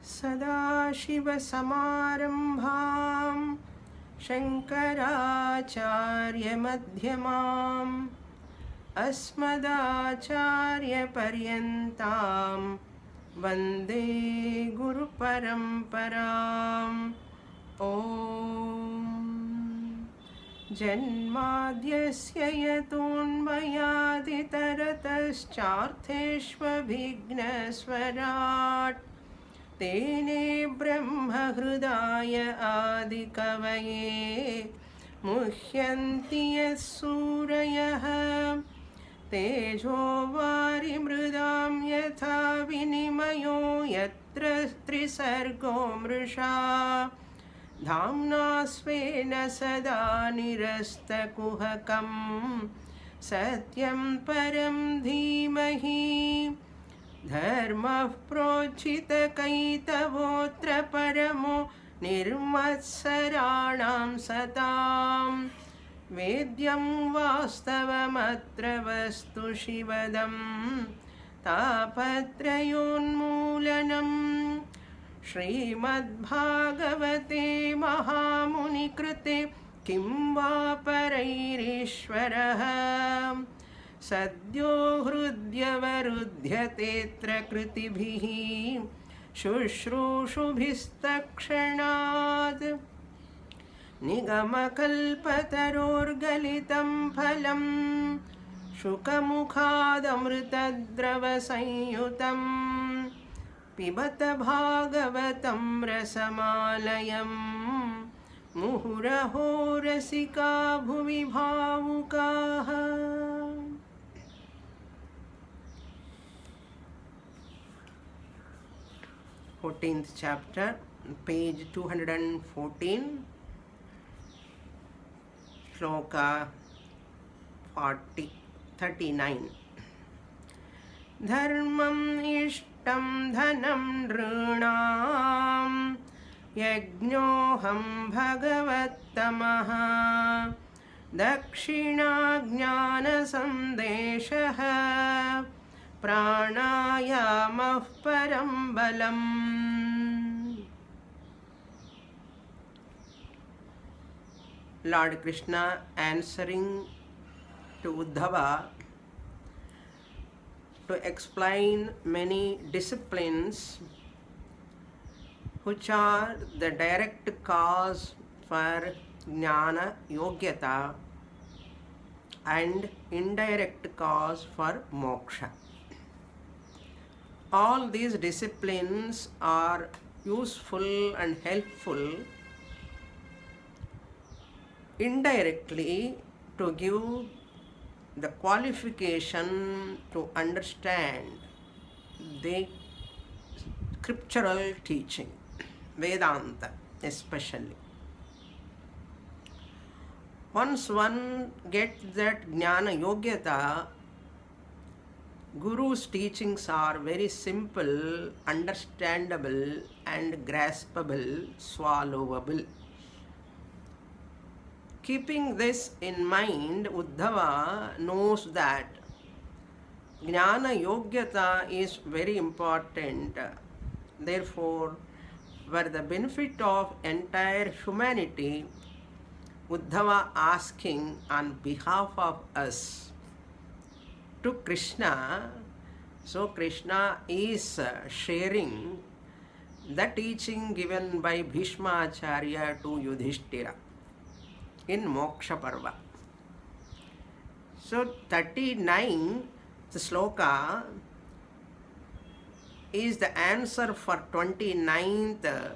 सदाशिवसमारम्भां शङ्कराचार्यमध्यमाम् अस्मदाचार्यपर्यन्तां वन्दे गुरुपरम्पराम् ॐ जन्माद्यस्य यतोऽन्वयादितरतश्चार्थेष्वभिघ्नस्वराट् तेने ब्रह्महृदाय आदिकवये मुह्यन्ति यः सूरयः तेजो वारिमृदां यथा विनिमयो यत्र त्रिसर्गो मृषा धाम्ना स्वेन सदा निरस्तकुहकं सत्यं परं धीमहि धर्मः प्रोज्झितकैतवोऽत्र परमो निर्मत्सराणां सतां वेद्यं वास्तवमत्र वस्तु शिवदं तापत्रयोन्मूलनम् श्रीमद्भागवते महामुनिकृते किं वा परैरीश्वरः सद्यो हृद्यवरुध्यतेऽत्र कृतिभिः शुश्रूषुभिस्तक्षणात् निगमकल्पतरोर्गलितं फलं शुकमुखादमृतद्रवसंयुतं पिबत भागवतं रसमालयं मुहुरहो रसिका भुवि भावुकाः। 14th chapter, page 214, Sloka 39. Dharmam ishtam dhanam nrृणां yajñoham bhagavattamah dakshina jnana sandeshah pranayamah param balam. Lord Krishna answering to Uddhava to explain many disciplines which are the direct cause for jnana yogyata and indirect cause for moksha. All these disciplines are useful and helpful indirectly to give the qualification to understand the scriptural teaching, Vedanta especially. Once one gets that jnana yogyata, Guru's teachings are very simple, understandable and graspable, swallowable. Keeping this in mind, Uddhava knows that jnana yogyata is very important. Therefore, for the benefit of entire humanity, Uddhava asking on behalf of us to Krishna. So Krishna is sharing the teaching given by Bhishma Acharya to Yudhishthira in Moksha Parva. So 39th sloka is the answer for 29th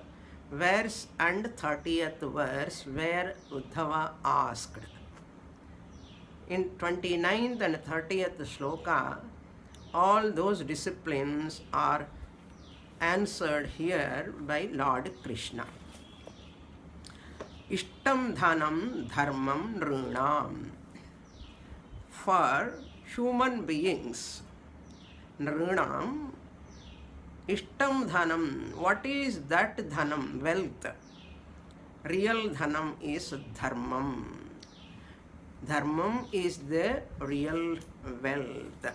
verse and 30th verse where Uddhava asked. In 29th and 30th sloka, all those disciplines are answered here by Lord Krishna. Ishtam dhanam dharmam nrृणां. For human beings, nrृणां, ishtam dhanam, what is that dhanam? Wealth. Real dhanam is dharmam. Dharmam is the real wealth.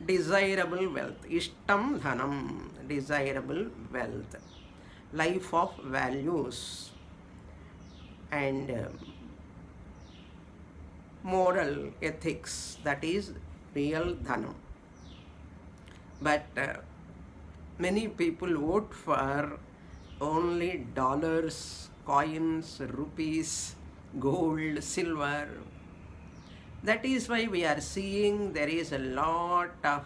desirable wealth. Ishtam dhanam, desirable wealth. Life of values and moral ethics, that is real dhanam. But many people vote for only dollars, coins, rupees, gold, silver. That is why we are seeing there is a lot of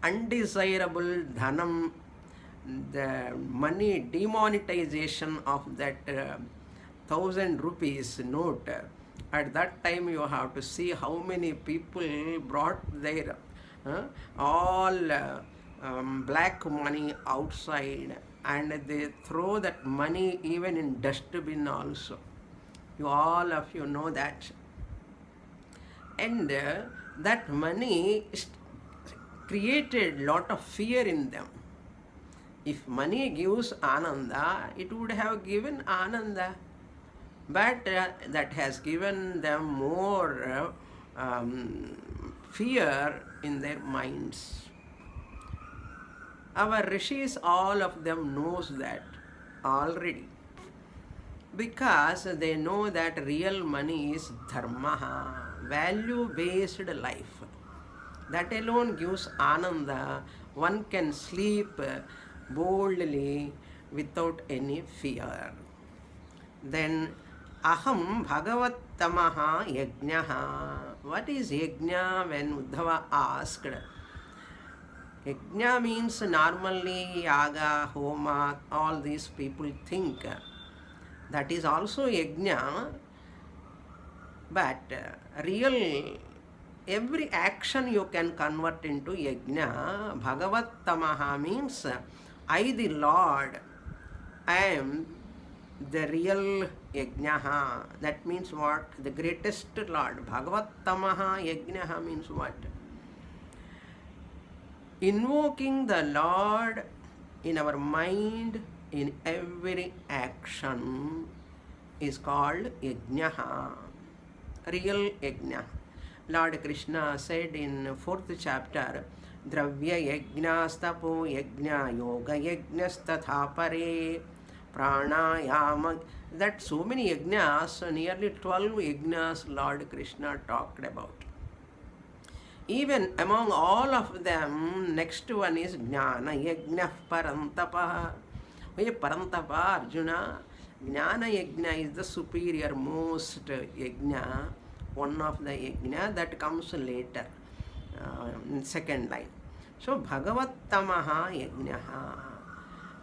undesirable dhanam, the money demonetization of that 1000 rupees note. At that time you have to see how many people brought their all black money outside, and they throw that money even in dustbin also. You all of you know that. And that money created lot of fear in them. If money gives ananda, it would have given ananda, but that has given them more fear in their minds. Our rishis, all of them knows that already, because they know that real money is dharma, value-based life. That alone gives ananda. One can sleep boldly without any fear. Then aham bhagavatamaha yajnaha. What is yajna? When Uddhava asked, yajna means normally yaga, homa, all these people think that is also yajna, but real every action you can convert into yajna. Bhagavatamaha means I, the Lord, I am the real yajnaha. That means what? The greatest Lord. Bhagavatamaha yajnaha means what? Invoking the Lord in our mind in every action is called yajnaha, real yajna. Lord Krishna said in 4th chapter, Dravya yajnastapo yajna yoga yajnastatha pare pranayama. That so many yajnas, nearly 12 yajnas Lord Krishna talked about. Even among all of them, next one is Jnana Yajna Parantapa. Hey Parantapa, Arjuna, Jnana Yajna is the superior most yajna, one of the yajna that comes later, in second line. So Bhagavatamaha yajnaha.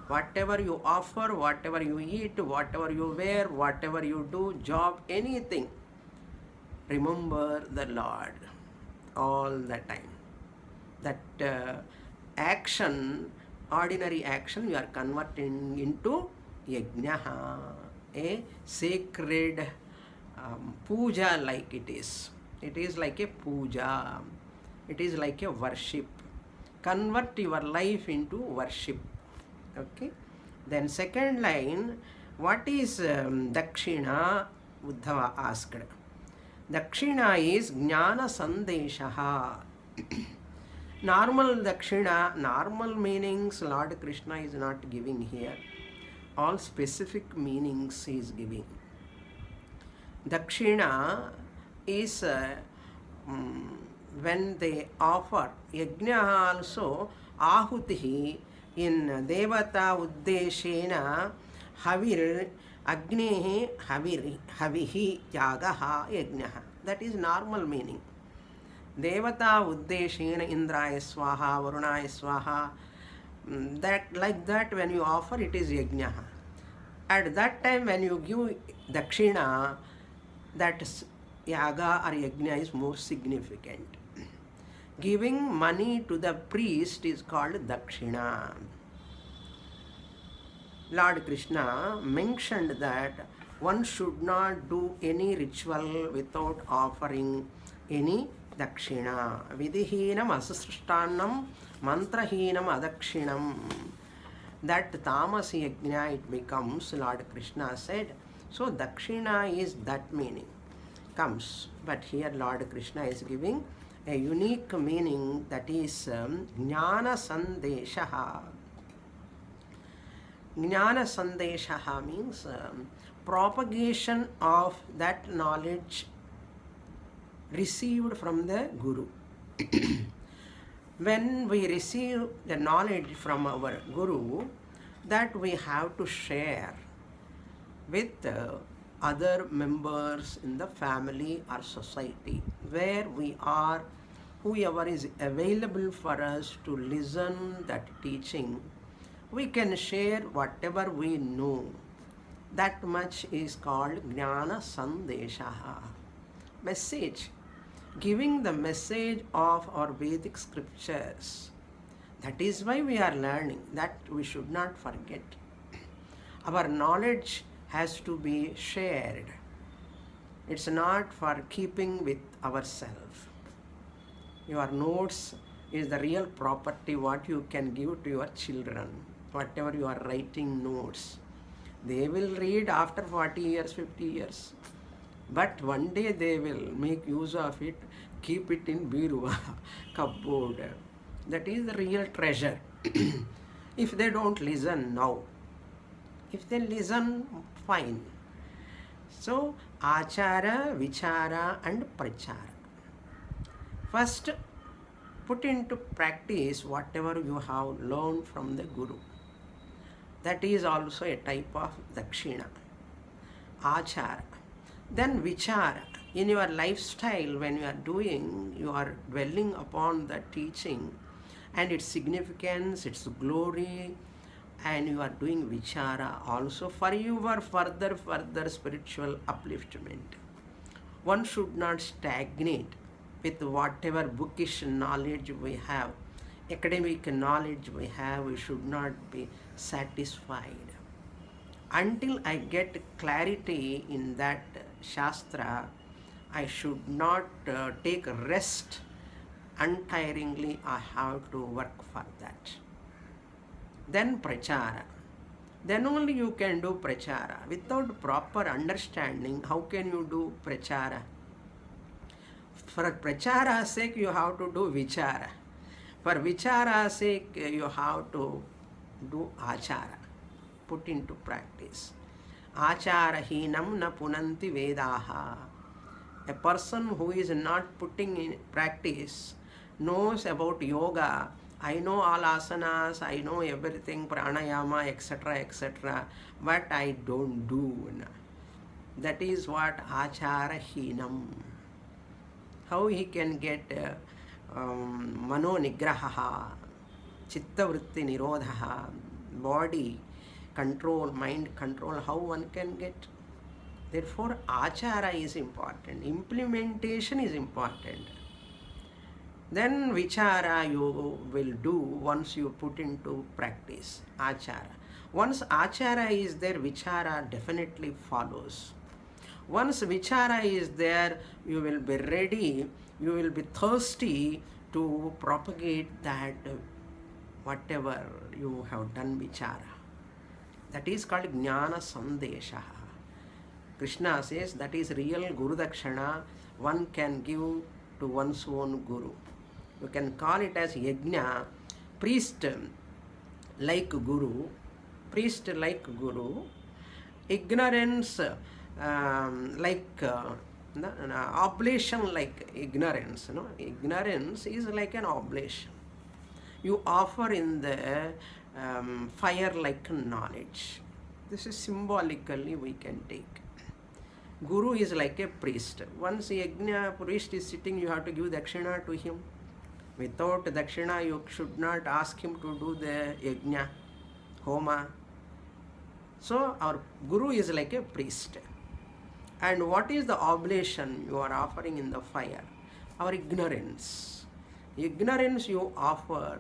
Whatever you offer, whatever you eat, whatever you wear, whatever you do, job, anything, remember the Lord all the time. That action, ordinary action, you are converting into yajnaha, a sacred puja, like it is. It is like a puja. It is like a worship. Convert your life into worship. Okay. Then second line, what is dakshina? Uddhava asked. Dakshina is jnana sandeshaha. Normal dakshina, normal meanings Lord Krishna is not giving here. All specific meanings he is giving. Dakshina is when they offer. Yajna also ahutihi in devata uddeshena havir agnehi havihi yagaha yajnaha. That is normal meaning. Devata uddeshena indraya swaha, varunaya swaha. That like that when you offer, it is yajnaha. At that time when you give dakshina, that yaga or yajna is more significant. Giving money to the priest is called dakshina. Lord Krishna mentioned that one should not do any ritual without offering any dakshina. Vidihinam asasrishtanam mantrahinam adakshinam. That tamasi yajna it becomes, Lord Krishna said. So dakshina is that meaning comes. But here Lord Krishna is giving a unique meaning, that is Jnana Sandeshaha. Jnana Sandeshaha means propagation of that knowledge received from the Guru. When we receive the knowledge from our Guru, that we have to share with other members in the family or society, where we are, whoever is available for us to listen that teaching, we can share whatever we know. That much is called Jnana Sandeshaha. Message. Giving the message of our Vedic scriptures. That is why we are learning. That we should not forget. Our knowledge has to be shared. It's not for keeping with ourselves. Your notes is the real property what you can give to your children. Whatever you are writing notes, they will read after 40 years, 50 years. But one day they will make use of it, keep it in biruva, cupboard. That is the real treasure. If they don't listen now, if they listen, fine. So, achara, vichara and prachara. First, put into practice whatever you have learned from the Guru. That is also a type of dakshina. Achara. Then vichara. In your lifestyle, when you are doing, you are dwelling upon the teaching and its significance, its glory, and you are doing vichara also for your further spiritual upliftment. One should not stagnate with whatever bookish knowledge we have, academic knowledge we have. We should not be satisfied. Until I get clarity in that Shastra, I should not take rest untiringly. I have to work for that. Then prachara. Then only you can do prachara. Without proper understanding, how can you do prachara? For prachara's sake, you have to do vichara. For vichara's sake, you have to do achara. Put into practice. Achara hinam na punanti vedaha. A person who is not putting in practice knows about yoga. I know all asanas, I know everything, pranayama, etc., etc., but I don't do. That is what achara hinam. How he can get mano nigraha, chitta vritti nirodha, body control, mind control, how one can get. Therefore, achara is important. Implementation is important. Then vichara you will do once you put into practice achara. Once achara is there, vichara definitely follows. Once vichara is there, you will be ready, you will be thirsty to propagate that whatever you have done vichara. That is called Jnana Sandeshaha. Krishna says that is real Guru Dakshana one can give to one's own Guru. You can call it as Yajna, priest like Guru, ignorance oblation like ignorance. Ignorance is like an oblation. You offer in the fire like knowledge. This is symbolically we can take. Guru is like a priest. Once a yajna priest is sitting, you have to give dakshina to him. Without dakshina, you should not ask him to do the yajna, homa. So our Guru is like a priest. And what is the oblation you are offering in the fire? Our ignorance. Ignorance you offer.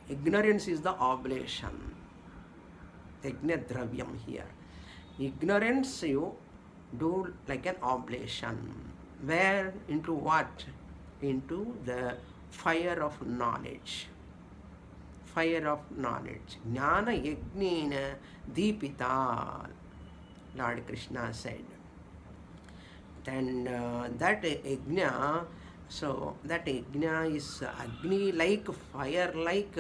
Ignorance is the oblation. Yajna dravyam here. Ignorance you do like an oblation. Where? Into what? Into the fire of knowledge. Fire of knowledge. Jnana yajnena deepita, Lord Krishna said. Then that yajna So that yajna is agni like fire like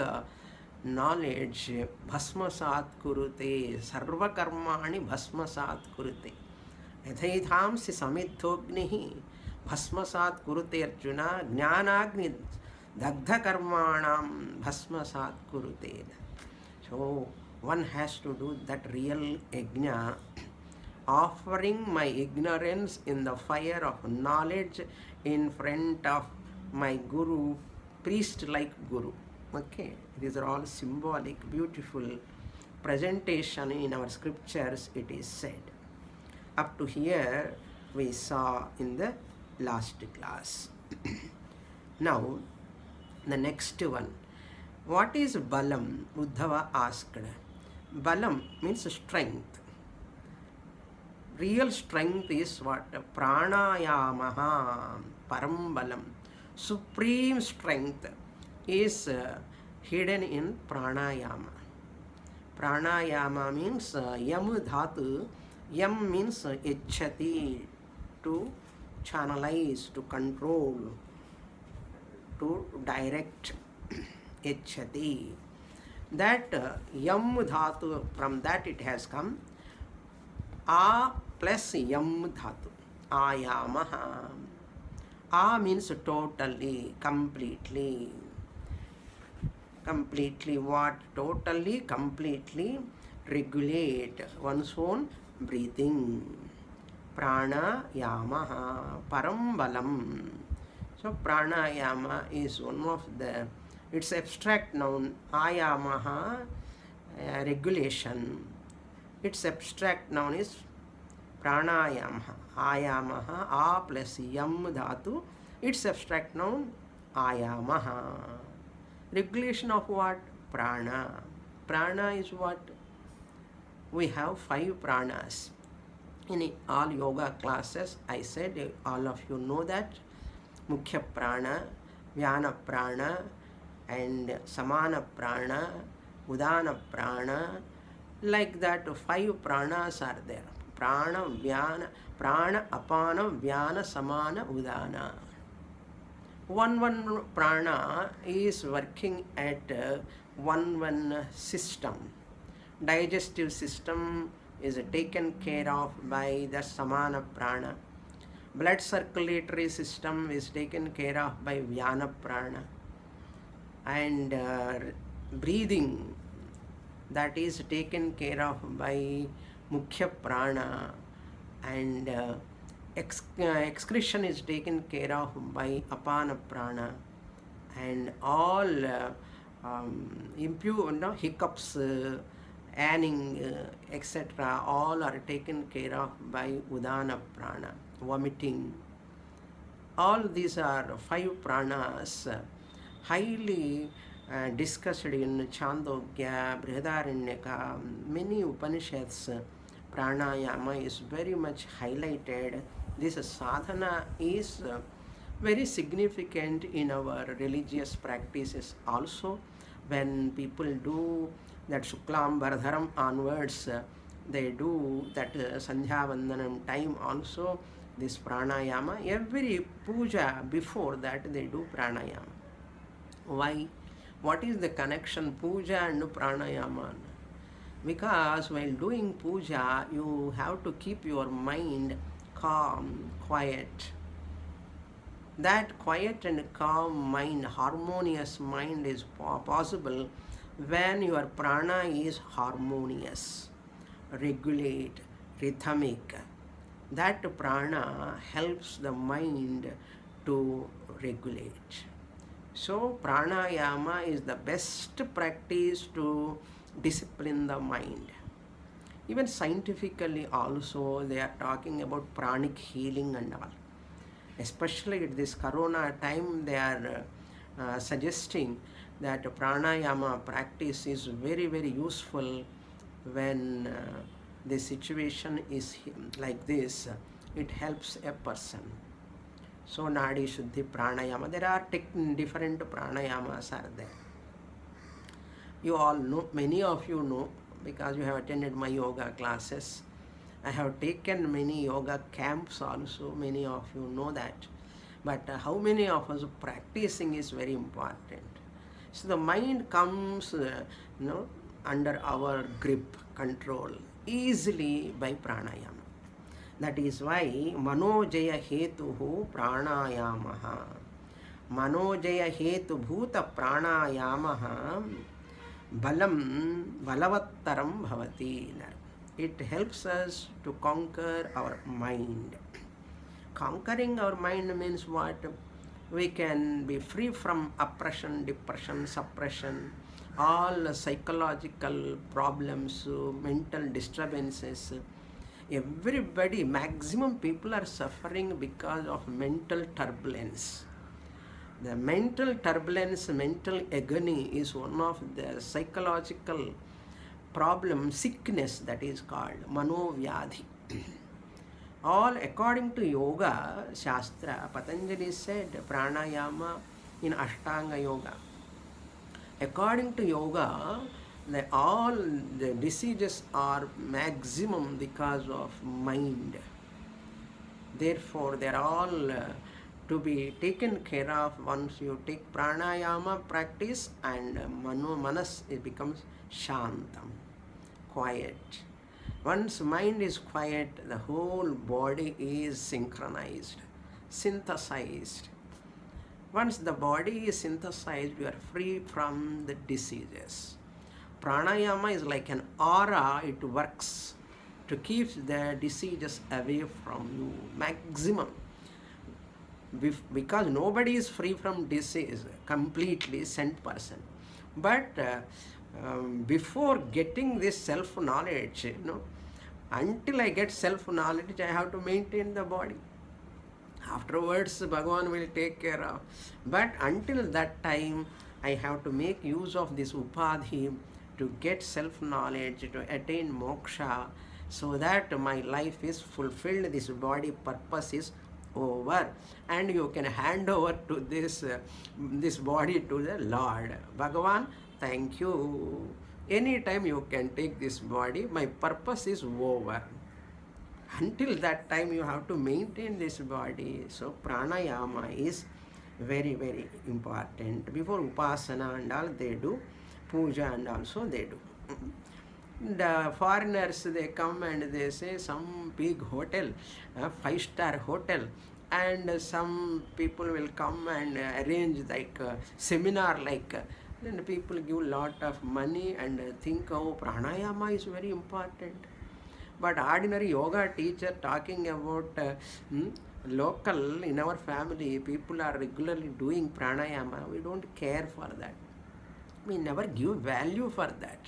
knowledge bhasmasat kurute sarva karmani bhasmasat kurute यथैधांसि समिद्धोऽग्निः भस्मसात् कुरुते अर्जुन ज्ञानाग्नि दग्धकर्माणां भस्मसात् कुरुते. So one has to do that real yajna, offering my ignorance in the fire of knowledge in front of my guru, priest like guru. Okay, these are all symbolic, beautiful presentation in our scriptures, it is said. Up to here we saw in the last class. Now the next one. What is balam? Uddhava asked. Balam means strength. Real strength is what? Pranayamaha, param balam. Supreme strength is hidden in pranayama. Pranayama means yam dhatu. Yam means ichchati, to channelize, to control, to direct. Ichchati. That yam dhatu, from that it has come. A plus yam dhatu. Ayamaha. A means totally, completely. Completely what? Totally, completely regulate one's own breathing. Pranayamaha, param balam. So pranayama is one of the, it's abstract noun. Ayamaha, regulation. Its abstract noun is pranayamaha. Ayamaha, a plus yam dhatu. Its abstract noun ayamaha. Regulation of what? Prana. Prana is what? We have 5 pranas. In all yoga classes, I said, all of you know that. Mukhya prana, Vyana prana, and Samana prana, Udana prana. Like that, 5 pranas are there. Prana, Vyana, Prana, Apana, Vyana, Samana, Udana. One prana is working at one system. Digestive system is taken care of by the Samana prana. Blood circulatory system is taken care of by Vyana prana. And breathing, that is taken care of by Mukhya prana. And excretion is taken care of by Apana prana. And all impure hiccups, anning, etc., all are taken care of by Udana prana, vomiting. All these are 5 pranas, highly discussed in Chandogya, Brihadaranyaka, many Upanishads. Pranayama is very much highlighted. This sadhana is very significant in our religious practices also. When people do that Shuklam Vardharam onwards, they do that Sandhya Vandanam time also, this pranayama. Every puja before that they do pranayama. Why? What is the connection puja and pranayama? Because while doing puja, you have to keep your mind calm, quiet. That quiet and calm mind, harmonious mind is possible when your prana is harmonious, regulate, rhythmic. That prana helps the mind to regulate. So pranayama is the best practice to discipline the mind. Even scientifically also they are talking about pranic healing and all. Especially at this corona time, they are suggesting that pranayama practice is very, very useful when the situation is like this. It helps a person. So Nadi Shuddhi pranayama, there are different pranayamas are there. You all know, many of you know, because you have attended my yoga classes. I have taken many yoga camps also, many of you know that. But how many of us practicing is very important. So the mind comes, under our grip, control, easily by pranayama. That is why manojaya hetuhu pranayamaha. Manojaya hetu bhuta pranayamaha balavattaram bhavati. It helps us to conquer our mind. Conquering our mind means what? We can be free from oppression, depression, suppression, all psychological problems, mental disturbances. Everybody, maximum people are suffering because of mental turbulence. The mental turbulence, mental agony is one of the psychological problem, sickness, that is called manovyadhi. All according to yoga, Shastra, Patanjali said pranayama in Ashtanga yoga. According to yoga, all the diseases are maximum because of mind. Therefore, they are all to be taken care of once you take pranayama practice, and manas, it becomes shantam, quiet. Once mind is quiet, the whole body is synchronized, synthesized. Once the body is synthesized, you are free from the diseases. Pranayama is like an aura, it works to keep the diseases away from you, maximum. Because nobody is free from disease, completely sent person. But before getting this self-knowledge, until I get self-knowledge, I have to maintain the body. Afterwards, Bhagavan will take care of. But until that time, I have to make use of this upadhi to get self-knowledge, to attain moksha, so that my life is fulfilled, this body purpose is over, and you can hand over to this body to the Lord. Bhagavan, thank you. Anytime you can take this body, my purpose is over. Until that time, you have to maintain this body. So pranayama is very, very important. Before upasana and all, they do puja, and also they do. The foreigners, they come and they say some big hotel, a 5-star hotel, and some people will come and arrange like a seminar, then people give lot of money and think, oh, pranayama is very important. But ordinary yoga teacher talking about local, in our family, people are regularly doing pranayama. We don't care for that. We never give value for that.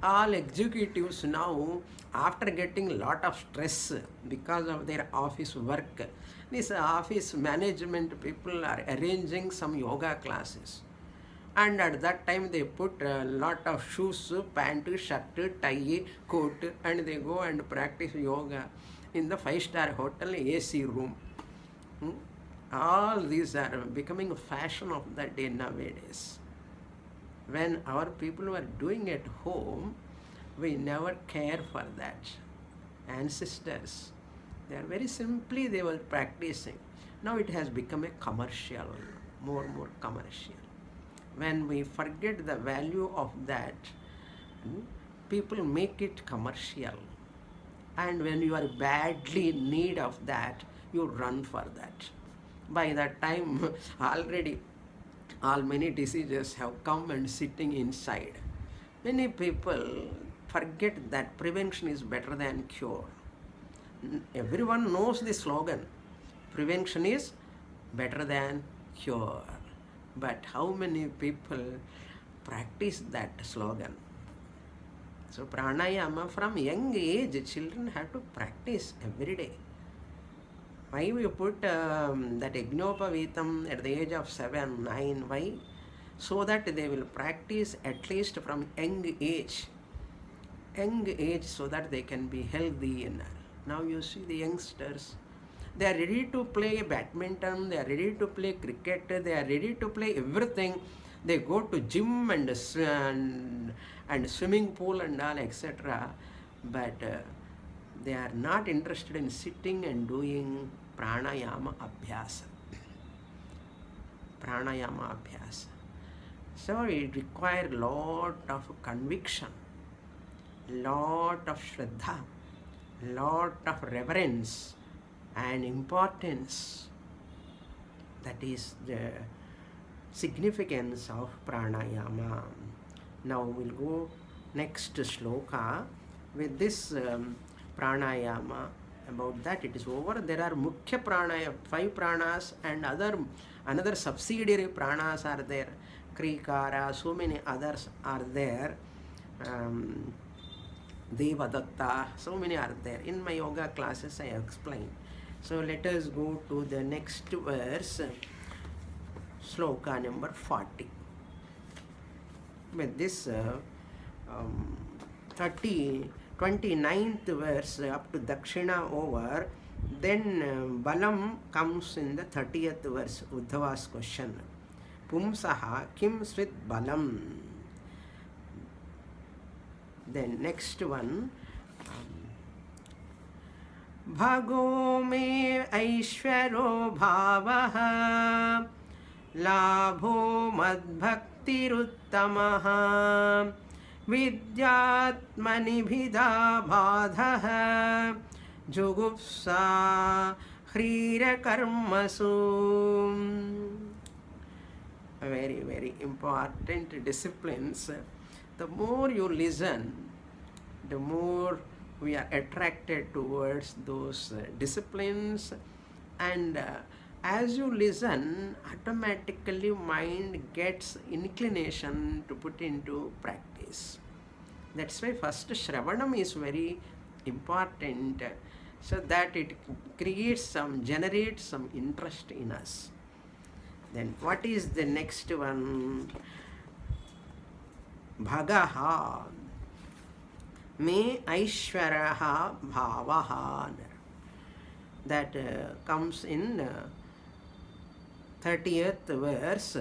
All executives now, after getting lot of stress because of their office work, this office management people are arranging some yoga classes. And at that time they put a lot of shoes, pant, shirt, tie, coat, and they go and practice yoga in the 5-star hotel AC room. All these are becoming a fashion of the day nowadays. When our people were doing at home, we never care for that. Ancestors, they are very simply, they were practicing. Now it has become a commercial, more and more commercial. When we forget the value of that, people make it commercial. And when you are badly in need of that, you run for that. By that time, already many diseases have come and sitting inside. Many people forget that prevention is better than cure. Everyone knows the slogan, prevention is better than cure. But how many people practice that slogan? So pranayama, from young age, children have to practice every day. Why we put that Yajnopavitam at the age of 7, 9? Why? So that they will practice at least from young age, so that they can be healthy. Now you see the youngsters, they are ready to play badminton, they are ready to play cricket, they are ready to play everything. They go to gym and swimming pool and all, etc. But they are not interested in sitting and doing pranayama abhyasa. Pranayama abhyasa. So it requires lot of conviction, lot of shraddha, lot of reverence and importance. That is the significance of pranayama. Now we'll go next sloka. With this pranayama, about that it is over. There are mukhya pranayama, 5 pranas, and another subsidiary pranas are there. Krikara, so many others are there. Devadatta, so many are there. In my yoga classes I explain. So let us go to the next verse, sloka number 40. With this 29th verse up to Dakshina over, then Balam comes in the 30th verse, Uddhava's question. Pumsaha kim svit balam. Then next one, Bhago me aishvaro bhavaha labho madbhaktiruttamaha vidyatmani bhida badhaha jugupsa hrira karmasu. Very, very important disciplines. The more you listen, the more we are attracted towards those disciplines, and as you listen, automatically mind gets inclination to put into practice. That's why first Shravanam is very important, so that it generates some interest in us. Then what is the next one? Bhagaha me aishvaraha bhavaha. That comes in 30th verse.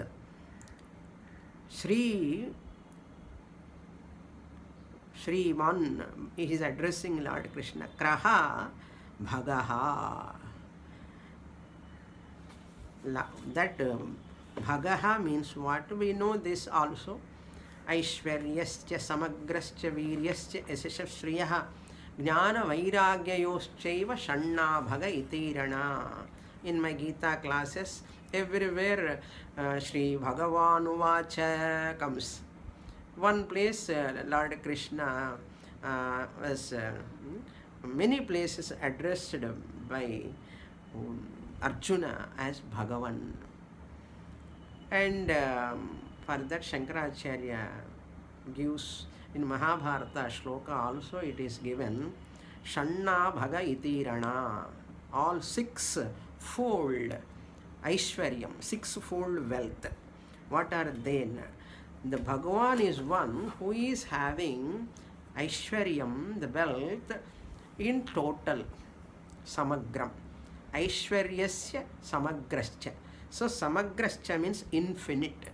Shriman, he is addressing Lord Krishna. Kraha bhagaha. That bhagaha means what? We know this also. Aishwaryascha samagrascha viryascha yasasha shriyah jnana vairagyayoschaiva shanna bhaga itirana. In my Gita classes, everywhere Shri Bhagavan Uvacha comes. One place Lord Krishna was many places addressed by Arjuna as Bhagavan. And for that Shankaracharya gives in Mahabharata shloka also it is given Shanna Bhaga Itirana, all 6-fold Aishwaryam, 6-fold wealth. What are they? The Bhagavan is one who is having Aishwaryam, the wealth, in total, Samagram. Aishwaryasya samagrascha. So samagrascha means infinite.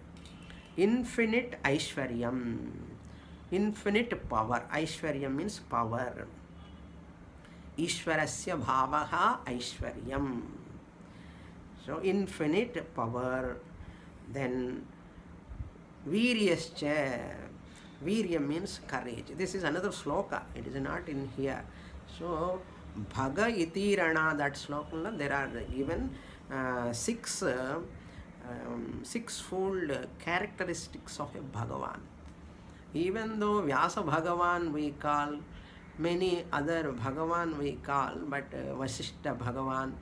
Infinite Aishwaryam. Infinite power. Aishwaryam means power. Ishwarasya bhavaha Aishwaryam. So infinite power. Then Viryascha. Virya means courage. This is another sloka. It is not in here. So Bhaga Itirana, that sloka, there are given 6-fold characteristics of a Bhagavan. Even though Vyasa Bhagavan we call, many other Bhagavan we call, but Vasishta Bhagavan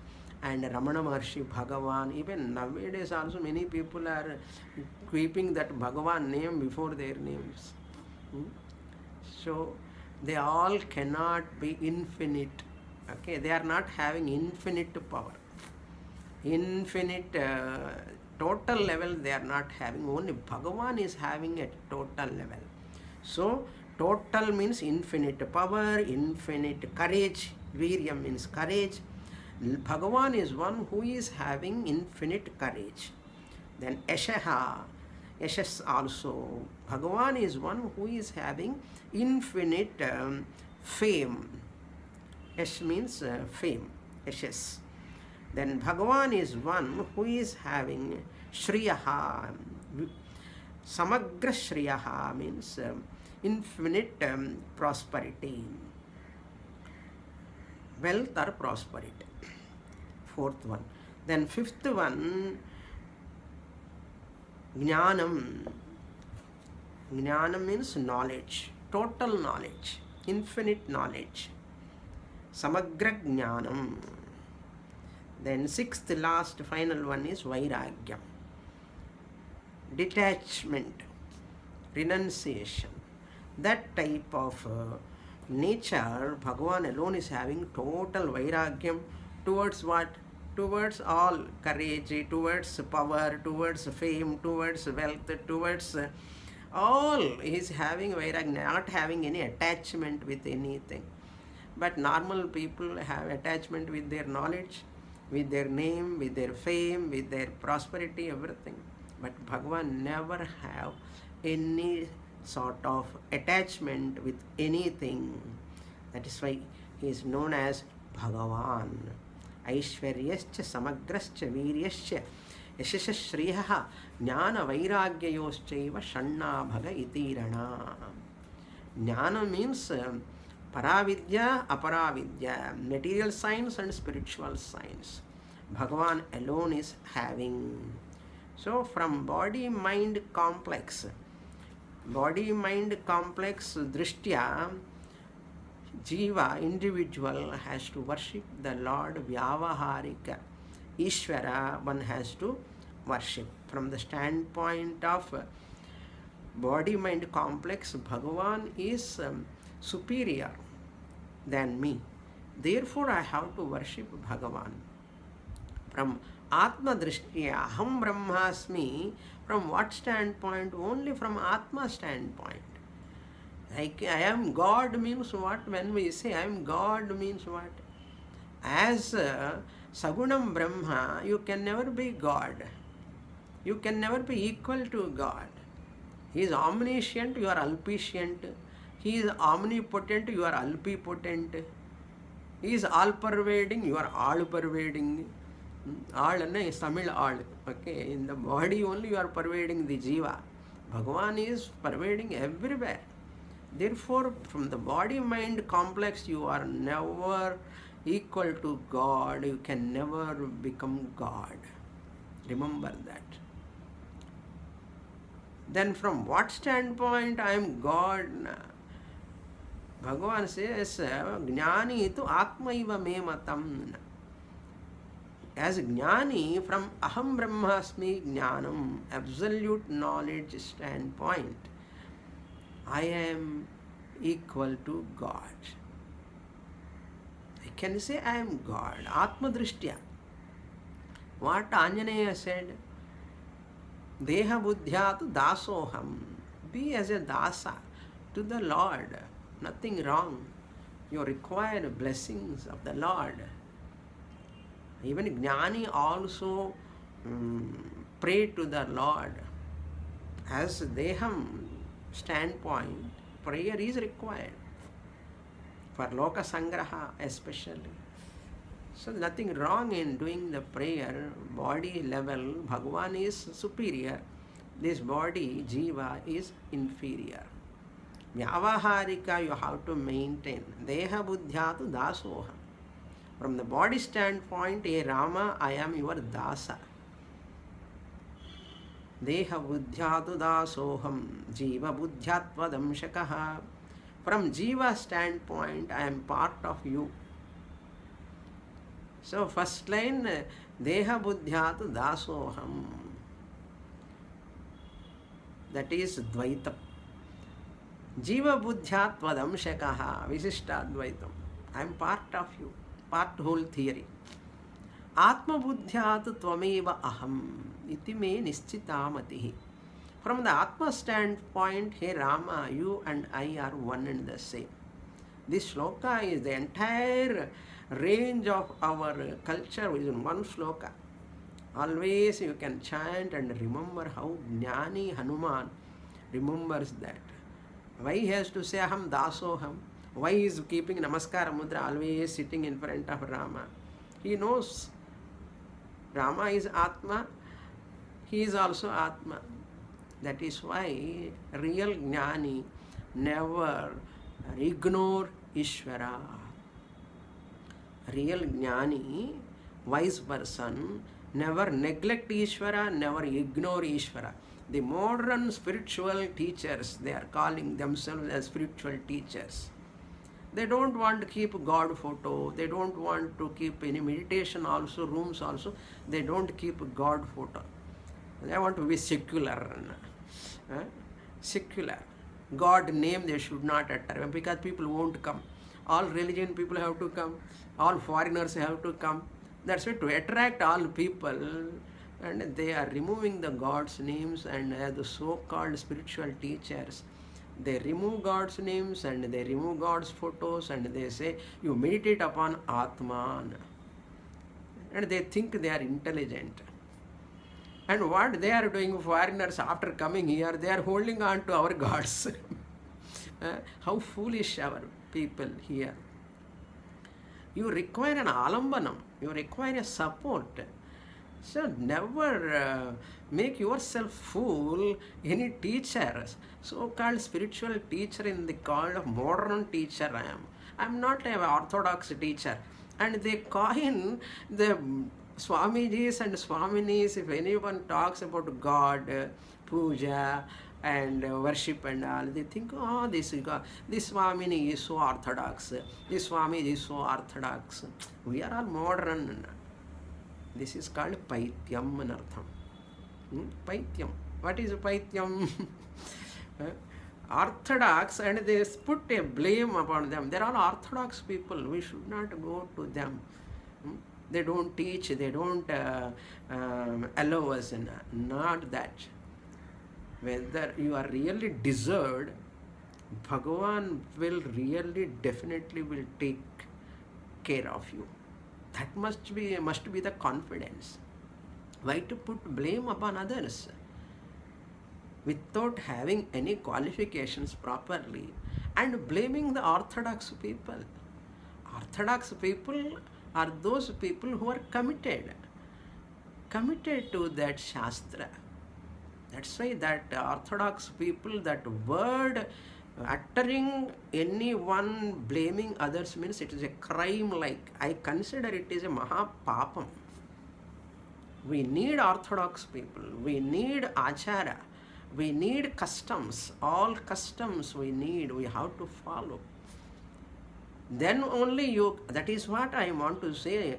and Ramana Maharshi Bhagavan, even nowadays also many people are keeping that Bhagavan name before their names. So they all cannot be infinite. Okay, they are not having infinite power. Infinite total level they are not having. Only Bhagavan is having a total level. So total means infinite power, infinite courage. Virya means courage. Bhagavan is one who is having infinite courage. Then Yashaha, Yashas also. Bhagavan is one who is having infinite fame. Yash means fame. Yashas. Then Bhagavan is one who is having Shriyaha. Samagra Shriyaha means infinite prosperity, wealth or prosperity. Fourth one. Then fifth one, Jnanam. Jnanam means knowledge, total knowledge, infinite knowledge. Samagra Jnanam. Then sixth, last, final one is Vairagyam. Detachment, renunciation. That type of nature, Bhagavan alone is having total Vairagyam towards what? Towards all courage, towards power, towards fame, towards wealth, towards all. He is having Vairagyam, not having any attachment with anything. But normal people have attachment with their knowledge, with their name, with their fame, with their prosperity, everything. But Bhagavan never have any sort of attachment with anything. That is why he is known as Bhagavan. Aishwaryascha samagrascha viryascha yashasha shriyaha jnana vairagyayoschaiva shanna bhaga itirana. Jnana means Paravidya, Aparavidya, material science and spiritual science. Bhagavan alone is having. So from body-mind complex drishtya, Jiva, individual, has to worship the Lord Vyavaharika. Ishvara, one has to worship. From the standpoint of body-mind complex, Bhagavan is superior than me. Therefore, I have to worship Bhagavan. From Atma Drishtiya, Aham Brahmasmi, from what standpoint? Only from Atma standpoint. Like I am God means what? When we say I am God means what? As Sagunam Brahma, you can never be God. You can never be equal to God. He is omniscient, you are alpiscient. He is omnipotent, you are alpipotent. He is all-pervading, you are all-pervading. All is Tamil all. Okay, in the body only you are pervading the Jiva. Bhagavan is pervading everywhere. Therefore, from the body-mind complex, you are never equal to God. You can never become God. Remember that. Then from what standpoint I am God? Bhagavan says, Jnani tu Atmaiva me matam. As Jnani, from Aham Brahmasmi Jnanam, absolute knowledge standpoint, I am equal to God. I can say I am God. Atma Drishtya. What Anjaneya said? Deha buddhyatu dasoham. Be as a dasa to the Lord. Nothing wrong. You require blessings of the Lord. Even Jnani also pray to the Lord. As Deham standpoint, prayer is required. For Loka Sangraha especially. So nothing wrong in doing the prayer. Body level, Bhagavan is superior. This body, Jiva, is inferior. Vyavaharika you have to maintain. Deha buddhyatu dasoham. From the body standpoint, hey Rama, I am your dasa. Deha buddhyatu dasoham. Jiva buddhyatva damshakaha. From Jiva standpoint, I am part of you. So first line, Deha buddhyatu dasoham. That is Dvaitam. Jiva buddhyatva damshakaha. Visishta Dvaitam. I am part of you. Part whole theory. Atma buddhyatu tvameva aham. Iti me nischitamatihi. From the Atma standpoint, hey Rama, you and I are one and the same. This sloka is the entire range of our culture within one sloka. Always you can chant and remember how Jnani Hanuman remembers that. Why he has to say Aham Dasoham? Why he is keeping Namaskara Mudra always sitting in front of Rama? He knows Rama is Atma, he is also Atma. That is why real Jnani never ignore Ishvara. Real Jnani, wise person, never neglect Ishvara, never ignore Ishvara. The modern spiritual teachers, they are calling themselves as spiritual teachers. They don't want to keep God photo. They don't want to keep any meditation also, rooms also. They don't keep God photo. They want to be secular. Secular. God name they should not utter because people won't come. All religion people have to come. All foreigners have to come. That's why to attract all people, and they are removing the God's names, and the so-called spiritual teachers, they remove God's names and they remove God's photos, and they say you meditate upon Atman, and they think they are intelligent. And what they are doing, foreigners after coming here, they are holding on to our gods. How foolish our people here. You require an alambanam, you require a support. So never make yourself fool any teacher, so-called spiritual teacher in the call of modern teacher I am. I am not an orthodox teacher. And they coin the Swamijis and Swaminis, if anyone talks about God, puja and worship and all, they think, oh, this Swamini is so orthodox, this Swami is so orthodox. We are all modern. This is called Paityam anartham. Paityam. What is Paityam? Orthodox, and they put a blame upon them. They are all orthodox people. We should not go to them. They don't teach, they don't allow us. Not that. Whether you are really deserved, Bhagavan will really definitely will take care of you. That must be the confidence. Why to put blame upon others without having any qualifications properly and blaming the orthodox people? Orthodox people are those people who are committed to that Shastra. That's why that orthodox people, that word uttering anyone blaming others means it is a crime. Like I consider it is a mahapapam. We need orthodox people, we need achara, we need customs, all customs we have to follow. Then only that is what I want to say.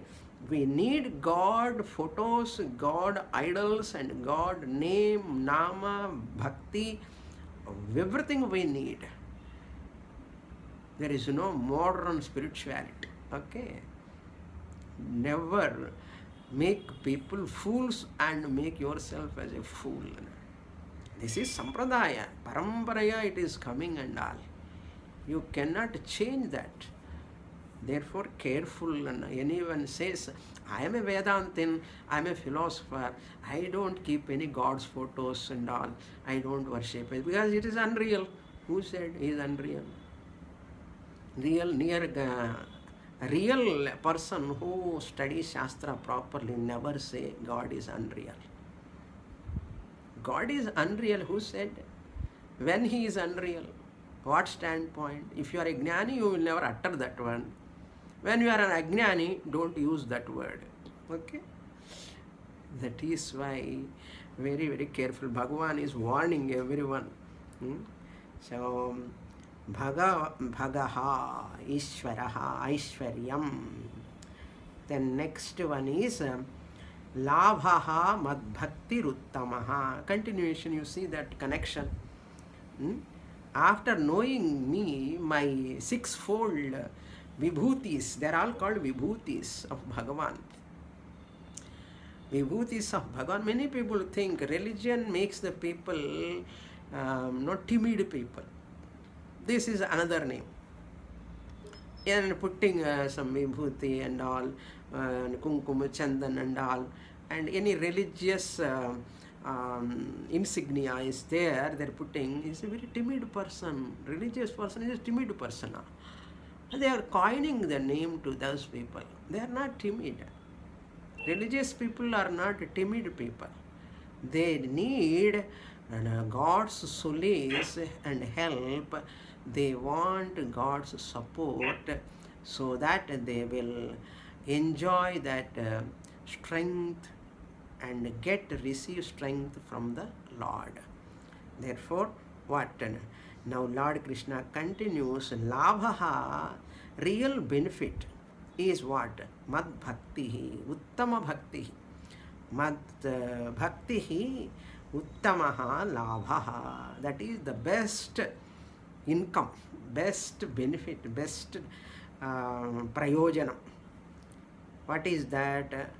We need God photos, God idols, and God name, nama, bhakti, everything we need. There is no modern spirituality. Okay? Never make people fools and make yourself as a fool. This is sampradaya, paramparaya, it is coming and all. You cannot change that. Therefore, careful. And anyone says, I am a Vedantin, I am a philosopher, I don't keep any God's photos and all, I don't worship it because it is unreal. Who said he is unreal? Real person who studies Shastra properly never say God is unreal. God is unreal. Who said? When he is unreal? What standpoint? If you are a Jnani, you will never utter that one. When you are an Ajnani, don't use that word. Okay? That is why very, very careful. Bhagavan is warning everyone. So, Bhagaha, Ishvaraha, Aishwaryam. Then next one is Labhaha Madbhaktiruttamaha. Continuation, you see that connection. After knowing me, my sixfold Vibhutis, they are all called Vibhutis of Bhagavan. Vibhutis of Bhagavan. Many people think religion makes the people not timid people. This is another name. And putting some Vibhuti and all, Kumkum, Chandan and all, and any religious insignia is there, they're putting, is a very timid person. Religious person is a timid person. They are coining the name to those people. They are not timid. Religious people are not timid people. They need God's solace and help. They want God's support so that they will enjoy that strength and receive strength from the Lord. Therefore, what? Now Lord Krishna continues, Labhaha, real benefit is what? Mad bhaktihi, uttama bhaktihi. Mad bhaktihi, uttamaha labhaha. That is the best income, best benefit, best prayojanam. What is that?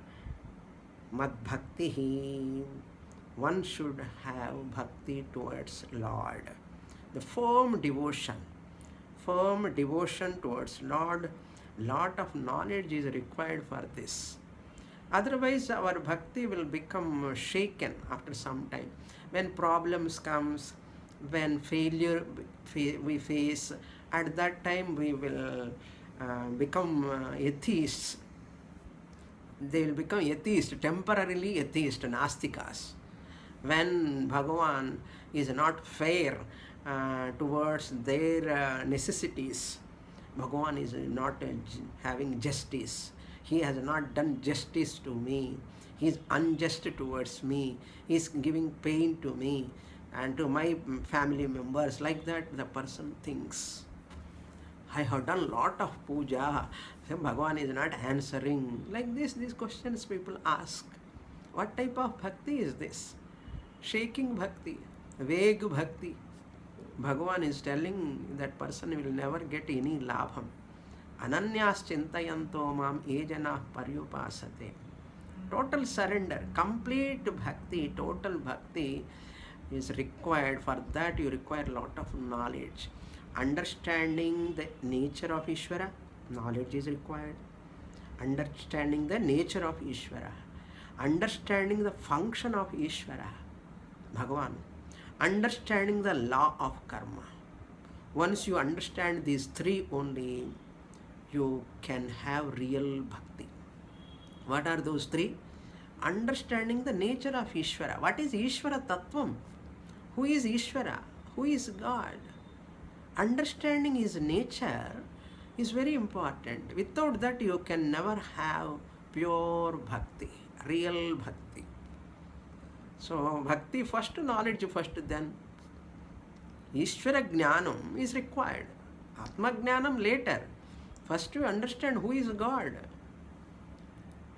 Mad bhaktihi. One should have bhakti towards Lord. The firm devotion towards Lord. Lot of knowledge is required for this. Otherwise, our bhakti will become shaken after some time. When problems comes, when failure we face, at that time we will become atheists. They will become atheists, temporarily atheist, nastikas. When Bhagavan is not fair towards their necessities, Bhagavan is not having justice. He has not done justice to me. He is unjust towards me. He is giving pain to me and to my family members. Like that, the person thinks, I have done lot of puja. Bhagavan is not answering. Like this, these questions people ask. What type of bhakti is this? Shaking bhakti, vague bhakti. Bhagavan is telling that person will never get any labham. Ananyas chintayanto mam ejana paryupasate. Total surrender, complete bhakti, total bhakti is required. For that you require a lot of knowledge. Understanding the nature of Ishvara, knowledge is required. Understanding the nature of Ishvara. Understanding the function of Ishvara, Bhagavan. Understanding the law of karma. Once you understand these three only, you can have real bhakti. What are those three? Understanding the nature of Ishvara. What is Ishvara Tattvam? Who is Ishvara? Who is God? Understanding his nature is very important. Without that, you can never have pure bhakti, real bhakti. So, bhakti first, knowledge first, then Ishvara Jnanam is required. Atma Jnanam later. First you understand who is God.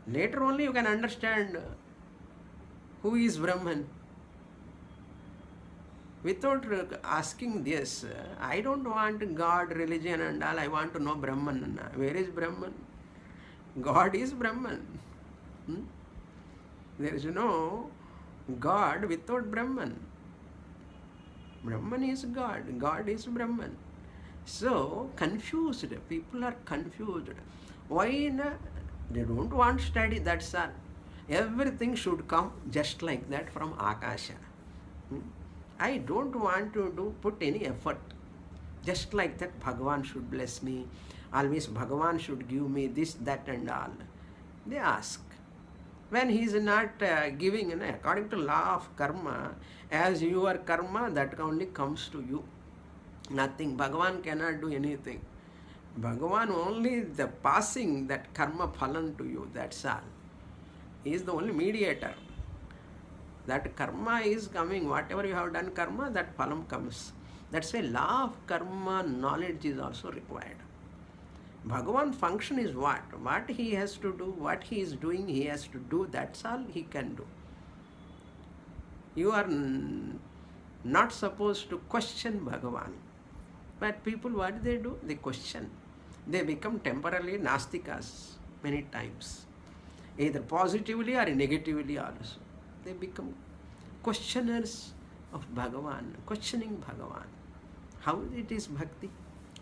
Later only you can understand who is Brahman. Without asking this, I don't want God, religion and all, I want to know Brahman. Where is Brahman? God is Brahman. There is no God without Brahman. Brahman is God, God is Brahman. So, confused, people are confused. Why not? They don't want study, that's all. Everything should come just like that from Akasha. I don't want to put any effort. Just like that, Bhagavan should bless me. Always Bhagavan should give me this, that and all. They ask. When he is not giving, according to law of karma, as your karma, that only comes to you. Nothing. Bhagavan cannot do anything. Bhagavan only the passing that karma phalan to you, that's all. He is the only mediator. That karma is coming. Whatever you have done karma, that phalam comes. That's why law of karma knowledge is also required. Bhagavan function is what? What he has to do, what he is doing, he has to do, that's all he can do. You are not supposed to question Bhagavan. But people, what they do? They question. They become temporarily nastikas many times. Either positively or negatively also. They become questioners of Bhagavan, questioning Bhagavan. How it is bhakti?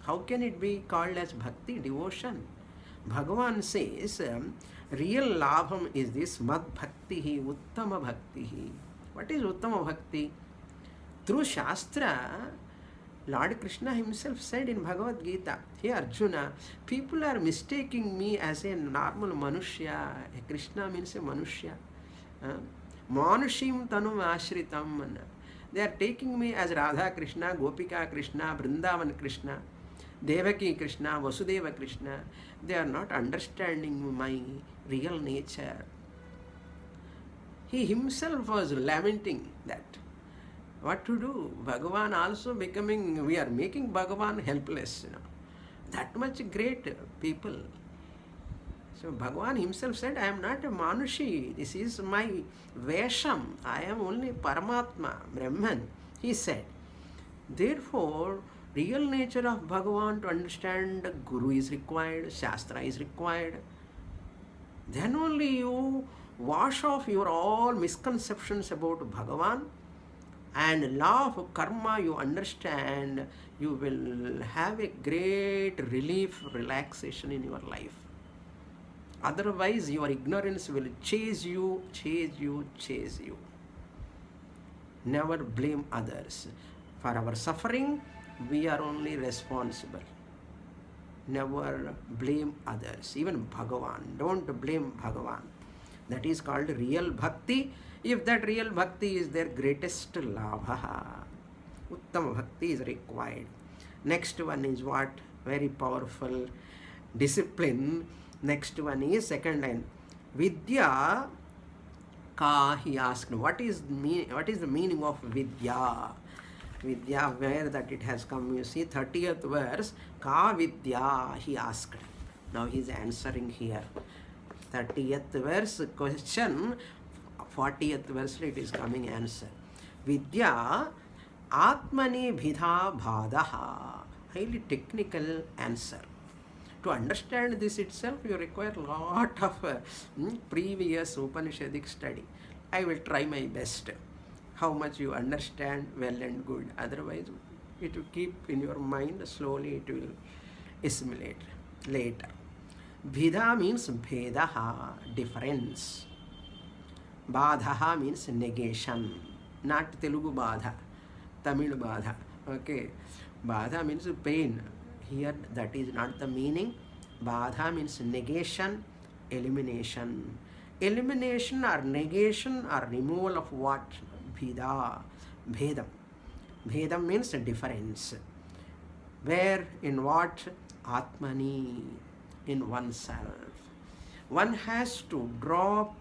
How can it be called as bhakti, devotion? Bhagavan says, real labham is this mad bhaktihi, uttama bhaktihi. What is uttama bhakti? Through Shastra, Lord Krishna himself said in Bhagavad Gita, "Hey Arjuna, people are mistaking me as a normal manushya." Krishna means a manushya. Manushim tanum ashritam. They are taking me as Radha Krishna, Gopika Krishna, Vrindavan Krishna, Devaki Krishna, Vasudeva Krishna. They are not understanding my real nature. He himself was lamenting that. What to do? Bhagavan also becoming, we are making Bhagavan helpless, That much great people. So Bhagavan himself said, I am not a Manushi. This is my Vesham. I am only Paramatma, Brahman. He said. Therefore, real nature of Bhagavan to understand, Guru is required, Shastra is required. Then only you wash off your all misconceptions about Bhagavan, and law of karma you understand, you will have a great relief, relaxation in your life. Otherwise, your ignorance will chase you, chase you, chase you. Never blame others. For our suffering, we are only responsible. Never blame others, even Bhagavan. Don't blame Bhagavan. That is called real bhakti. If that real bhakti is their greatest labha, Uttama bhakti is required. Next one is what? Very powerful discipline. Next one is second line. Vidya ka, he asked. What is the meaning of vidya? Vidya, where that it has come, you see, 30th verse, ka vidya, he asked. Now he is answering here. 30th verse question, 40th verse it is coming answer. Vidya atmani bhidha bhadaha. Highly technical answer. To understand this itself, you require a lot of previous Upanishadic study. I will try my best. How much you understand, well and good. Otherwise, it will keep in your mind, slowly it will assimilate later. Bhida means bhedaha, difference. Badhaha means negation. Not Telugu badha, Tamil badha. Okay. Badha means pain. Here that is not the meaning. Badha means negation, elimination. Elimination or negation or removal of what? Bhida, bhedam. Bhedam means difference. Where, in what? Atmani, in oneself. One has to drop,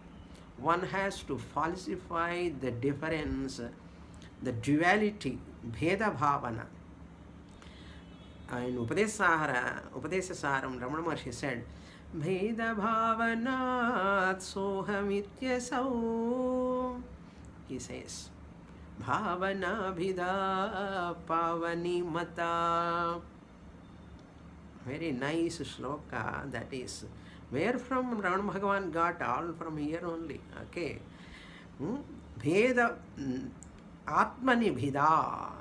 one has to falsify the difference, the duality, bheda bhavana. In Upadeshasaram, Ramana Maharshi said, Bheda bhavanat sohamityasau. He says, Bhavana bhida pavani mata. Very nice sloka that is. Where from Ramana Bhagavan got? All from here only. Okay. Bheda atmani bhida.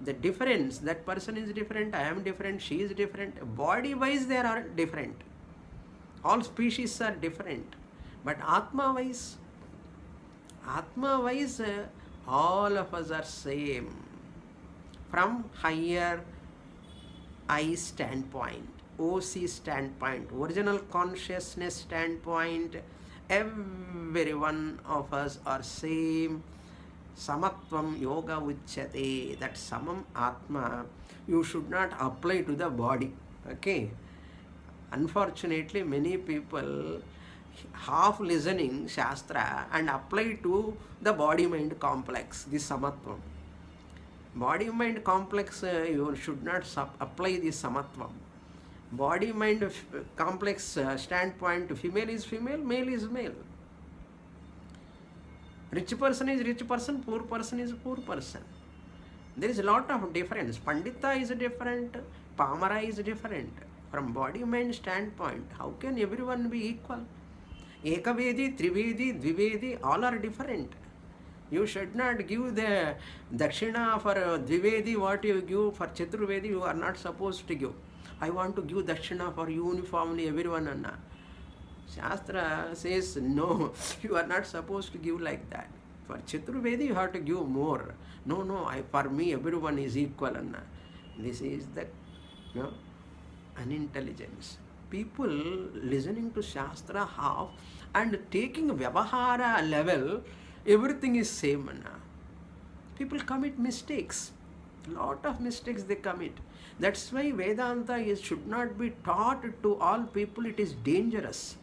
The difference, that person is different, I am different, she is different. Body wise they are different. All species are different. But Atma wise, all of us are same. From higher I standpoint, OC standpoint, original consciousness standpoint, every one of us are same. Samatvam yoga uchyate. That samam atma you should not apply to the body. Okay. Unfortunately, many people half listening Shastra and apply to the body-mind complex, this samatvam. Body-mind complex, you should not apply this samatvam. Body-mind complex standpoint, female is female, male is male. Rich person is rich person, poor person is poor person. There is a lot of difference. Pandita is different, Pamara is different. From body-mind standpoint, how can everyone be equal? Ekavedi, Trivedi, Dvivedi, all are different. You should not give the Dakshina for Dvivedi what you give for Chaturvedi, you are not supposed to give. I want to give Dakshina for uniformly everyone. Anna. Shastra says, no, you are not supposed to give like that. For Chaturvedi, you have to give more. No, for me, everyone is equal. Anna. This is the unintelligence. People listening to Shastra half and taking Vyavahara level, everything is same. People commit mistakes. Lot of mistakes they commit. That's why Vedanta should not be taught to all people. It is dangerous.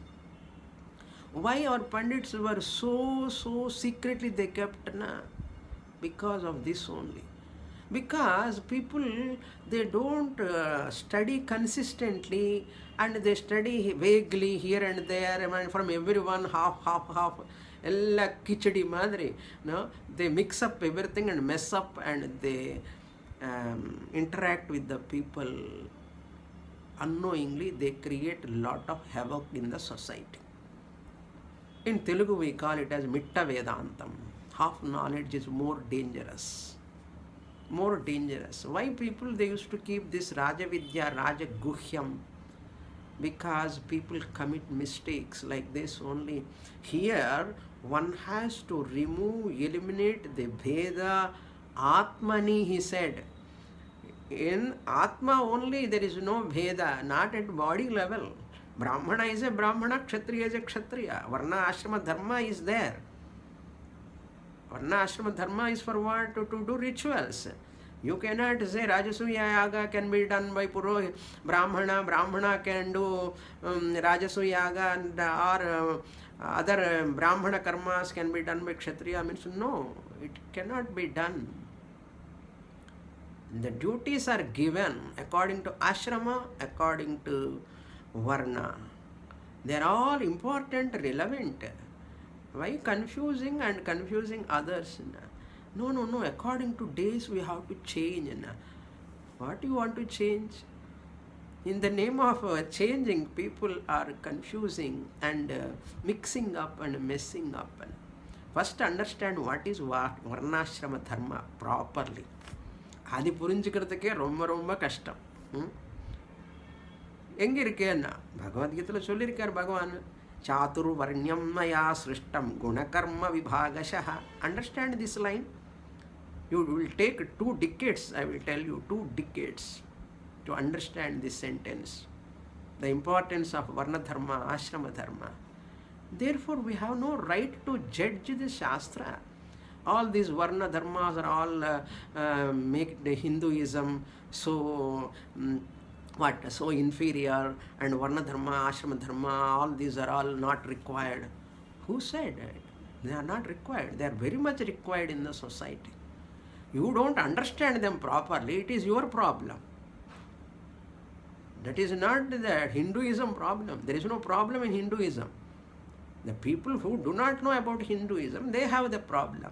Why our Pandits were so secretly they kept? Because of this only. Because people, they don't study consistently, and they study vaguely here and there, and from everyone half. Ella kichadi madri. No, they mix up everything and mess up, and they interact with the people unknowingly. They create a lot of havoc in the society. In Telugu we call it as Mitta Vedantam. Half knowledge is more dangerous. More dangerous. Why people they used to keep this Rajavidya, Rajaguhyam? Because people commit mistakes like this only. Here one has to eliminate the Bheda Atmani, he said. In Atma only there is no Bheda, not at body level. Brahmana is a Brahmana, Kshatriya is a Kshatriya. Varna Ashrama Dharma is there. Varna Ashrama Dharma is for what? To do rituals. You cannot say Rajasuya Yaga can be done by Purohit. Brahmana can do Rajasuya Yaga, and, or other Brahmana karmas can be done by Kshatriya. Means no, it cannot be done. The duties are given according to ashrama, according to varna. They are all important, relevant. Why confusing and confusing others? No. According to days we have to change. What you want to change? In the name of changing, people are confusing and mixing up and messing up. First understand what is varnashrama dharma properly. அது புரிஞ்சுக்கிறதுக்கே ரொம்ப ரொம்ப கஷ்டம். எங்க இருக்கேன்னா பகவத்கீதையில் சொல்லியிருக்கார் பகவான், சாதுர்வர்ணியம் மயா சிருஷ்டம் குணகர்ம விபாகஷः. Understand this line. You will take 2 decades, I will tell you, 2 decades to understand this sentence. The importance of varna dharma, ashrama dharma. Therefore, we have no right to judge the Shastra. All these varna dharmas are all make the Hinduism so so inferior, and varna dharma, ashrama dharma, all these are all not required. Who said it? They are not required. They are very much required in the society. You don't understand them properly, it is your problem. That is not the Hinduism problem. There is no problem in Hinduism. The people who do not know about Hinduism, they have the problem.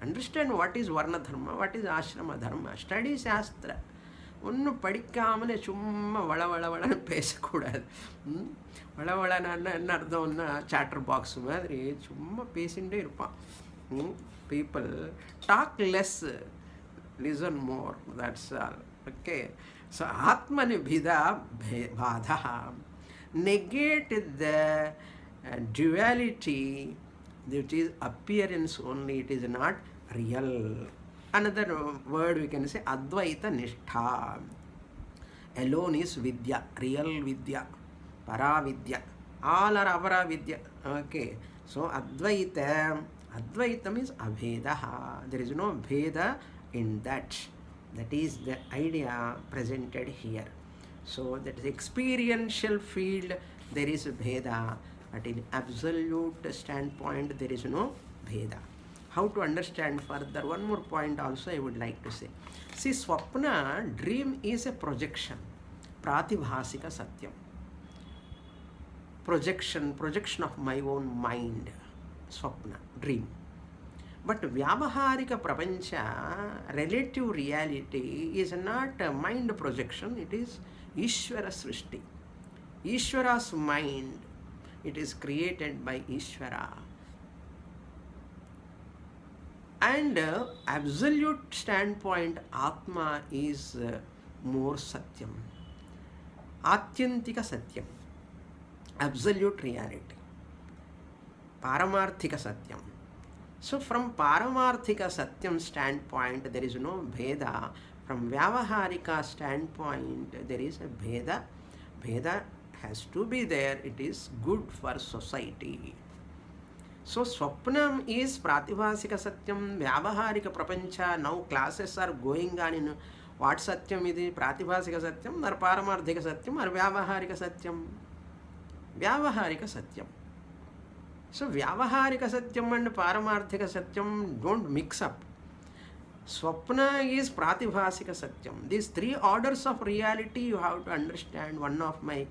Understand what is varna dharma, what is ashrama dharma. Study Shastra. ஒன்றும் படிக்காமலே சும்மா வளன்னு பேசக்கூடாது. வளன்னு என்ன அர்த்தம்னா chatter box மாதிரி சும்மா பேசிகிட்டே இருப்பான். People talk less, listen more, that's all. Okay, so Atmanibhida Bhadaha, negate the duality, which is appearance only, it is not real. Another word we can say Advaita Nishtha. Alone is Vidya, real Vidya, Paravidya. All are Aparavidya. Okay, so Advaita means Abhedaha. There is no Bheda in that. That is the idea presented here. So that is experiential field, there is Bheda, but in absolute standpoint there is no Bheda. How to understand further? One more point also I would like to say. See, Swapna, dream is a projection. Pratibhasika Satyam. Projection of my own mind. Swapna, dream. But Vyavaharika Prapancha, relative reality, is not a mind projection, it is Ishvara Srishti. Ishvara's mind, it is created by Ishvara. And absolute standpoint, Atma is more Satyam. Atyantika Satyam. Absolute reality. Paramarthika Satyam. So from Paramarthika Satyam standpoint, there is no Bheda. From Vyavaharika standpoint, there is a Bheda. Bheda has to be there. It is good for society. So Swapnam is Pratibhasika Satyam, Vyavaharika Prapancha. Now classes are going on in what Satyam is, Pratibhasika Satyam, or Paramarthika Satyam, or Vyavaharika Satyam. Vyavaharika Satyam. So Vyavaharika Satyam and Paramarthika Satyam don't mix up. Swapna is Pratibhasika Satyam. These three orders of reality you have to understand. One of my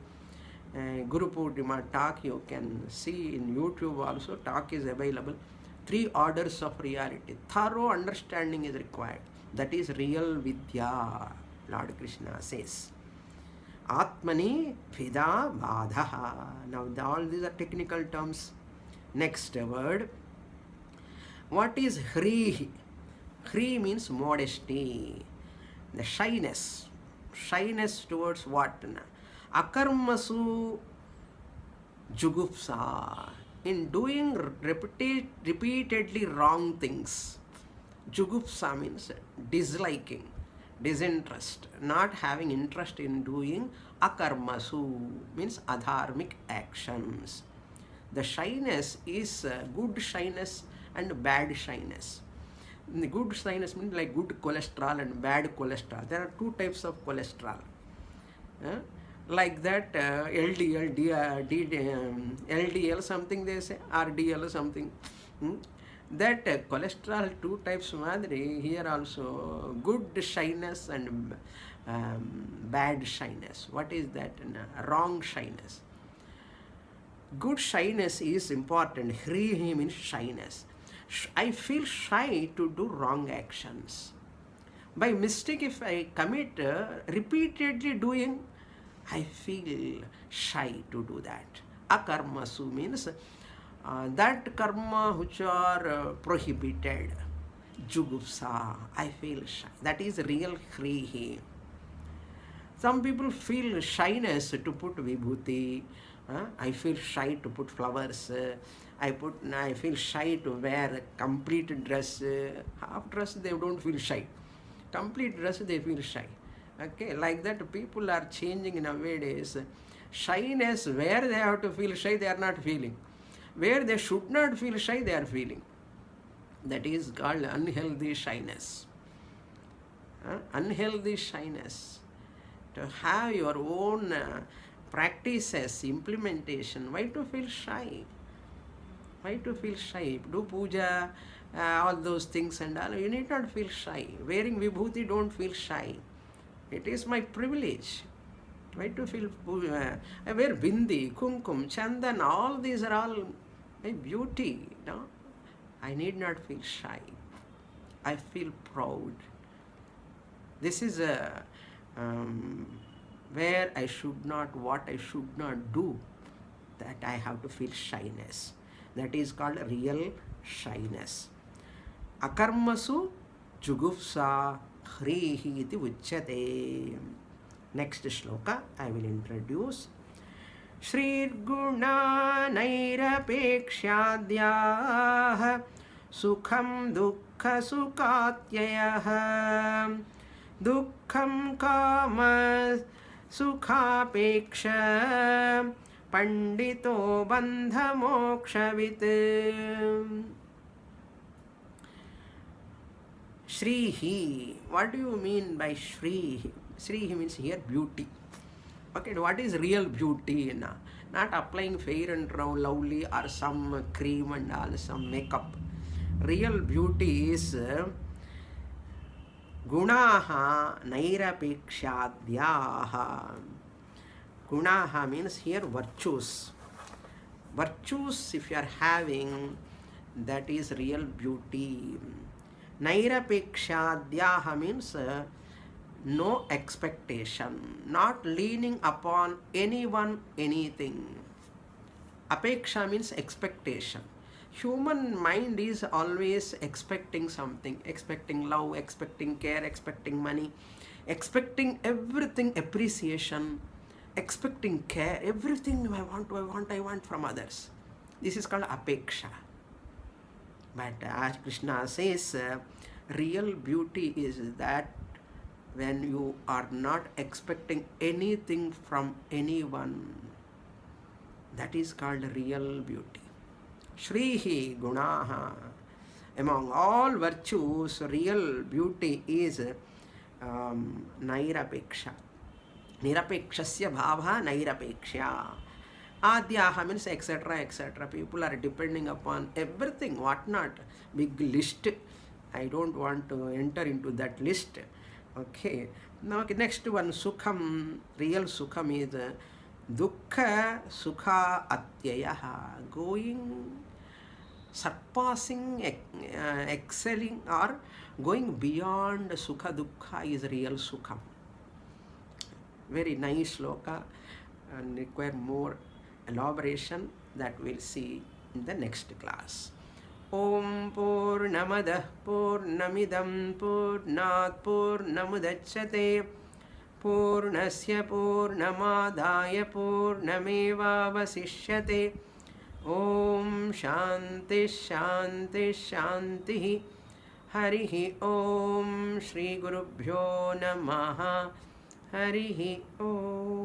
Guru Purnima talk you can see in YouTube also. Talk is available. Three orders of reality. Thorough understanding is required. That is real Vidya, Lord Krishna says. Atmani Vida Vadha. Now all these are technical terms. Next word. What is Hri? Hri means modesty. The shyness. Shyness towards what? Akarmasu jugupsa. In doing repeatedly wrong things. Jugupsa means disliking, disinterest, not having interest in doing. Akarmasu means adharmic actions. The shyness is good shyness and bad shyness. The good shyness means like good cholesterol and bad cholesterol. There are two types of cholesterol. Like that LDL, LDL something they say, RDL something. That cholesterol two types madri, here also good shyness and bad shyness. What is that? Wrong shyness. Good shyness is important. Hri means shyness. I feel shy to do wrong actions. By mistake, if I commit repeatedly doing, I feel shy to do that. Akarmasu means that karma which are prohibited. Jugupsa, I feel shy. That is real Hri. Some people feel shyness to put vibhuti. I feel shy to put flowers. I feel shy to wear a complete dress. Half dress they don't feel shy. Complete dress they feel shy. Okay, like that people are changing nowadays. Shyness, where they have to feel shy, they are not feeling. Where they should not feel shy, they are feeling. That is called unhealthy shyness. Unhealthy shyness. To have your own practices, implementation. Why to feel shy? Why to feel shy? Do puja, all those things and all. You need not feel shy. Wearing vibhuti, don't feel shy. It is my privilege. Why to feel? I wear bindi, kumkum, chandan. All these are all my beauty. No, I need not feel shy. I feel proud. This is where I should not, what I should not do. That I have to feel shyness. That is called real shyness. Akarmasu jugupsa hrihi iti uchyate. Next shloka I will introduce. Shri Guna Nairapekshyadyah Sukham Dukkha Sukatyayah Dukkham Kama Sukhapeksha Pandito Bandha Mokshavit. Shrihi. What do you mean by Shrihi? Shrihi means here beauty. Okay, what is real beauty? Not applying fair and lovely or some cream and all, some makeup. Real beauty is Gunaha Nairapekshadyaha. Gunaha means here virtues. Virtues, if you are having, that is real beauty. Nairapekshadyaha means no expectation, not leaning upon anyone, anything. Apeksha means expectation. Human mind is always expecting something, expecting love, expecting care, expecting money, expecting everything, appreciation, expecting care, everything I want from others. This is called apeksha. But as Krishna says, real beauty is that when you are not expecting anything from anyone. That is called real beauty. Shrihi gunaha. Among all virtues, real beauty is nairapeksha. Nirapekshasya bhava nairapekshya. Adhyaha means etc. etc. People are depending upon everything, what not. Big list. I don't want to enter into that list. Okay. Now next one, sukham. Real sukham is dukkha sukha atyayaha. Going, surpassing, excelling, or going beyond sukha dukkha is real sukham. Very nice sloka and require more elaboration that we'll see in the next class. Om Purnamadah Purnamidam Purnat Purnamudachyate Purnasya Purnamadaya Purnamevavasishyate. Om Shanti Shanti Shanti. Harihi Om Shri Gurubhyo Namaha. Harihi Om.